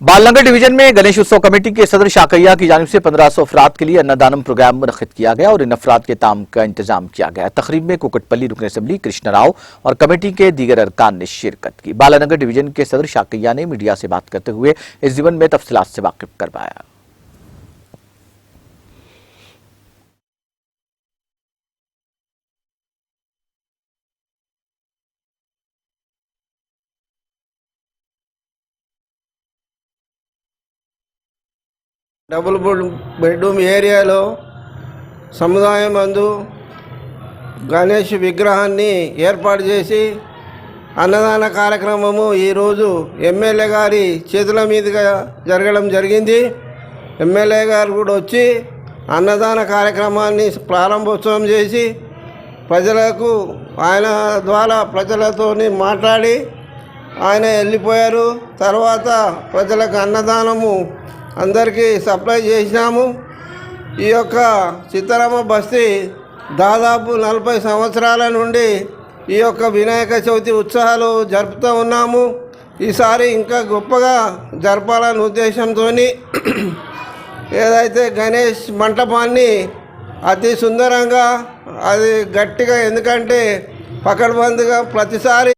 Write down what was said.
Balanagar division में गणेश उत्सव committee के सदर शाकैया की जानिब से 1500 अफराद के लिए अन्नदानम प्रोग्राम मुनक्किद किया गया और इन अफराद के ताम का इंतजाम किया गया। तकरीब में कुकटपल्ली रुकन असेंबली कृष्ण राव और कमेटी के दीगर अरकान ने शिरकत की। बालनगर डिवीजन के सदर शाकैया ने मीडिया से बात करते हुए इस जीवन में तफसीलात से वाकिफ करवाया। డబుల్ బెడ్రూమ్ ఏరియాలో సముదాయం మందు గణేష్ విగ్రహాన్ని ఏర్పాటు చేసి అన్నదాన కార్యక్రమము ఈరోజు ఎమ్మెల్యే గారి చేతుల మీదుగా జరగడం జరిగింది। ఎమ్మెల్యే గారు కూడా వచ్చి అన్నదాన కార్యక్రమాన్ని ప్రారంభోత్సవం చేసి ప్రజలకు ఆయన ద్వారా ప్రజలతోని మాట్లాడి ఆయన వెళ్ళిపోయారు। తర్వాత ప్రజలకు అన్నదానము అందరికీ సప్లై చేసినాము। ఈ యొక్క చిత్తరామ బస్తీ దాదాపు 40 సంవత్సరాల నుండి ఈ యొక్క వినాయక చవితి ఉత్సవాలు జరుపుతూ ఉన్నాము। ఈసారి ఇంకా గొప్పగా జరపాలనే ఉద్దేశంతో ఏదైతే గణేష్ మంటపాన్ని అతి సుందరంగా అది గట్టిగా, ఎందుకంటే పకడ్బందీగా ప్రతిసారి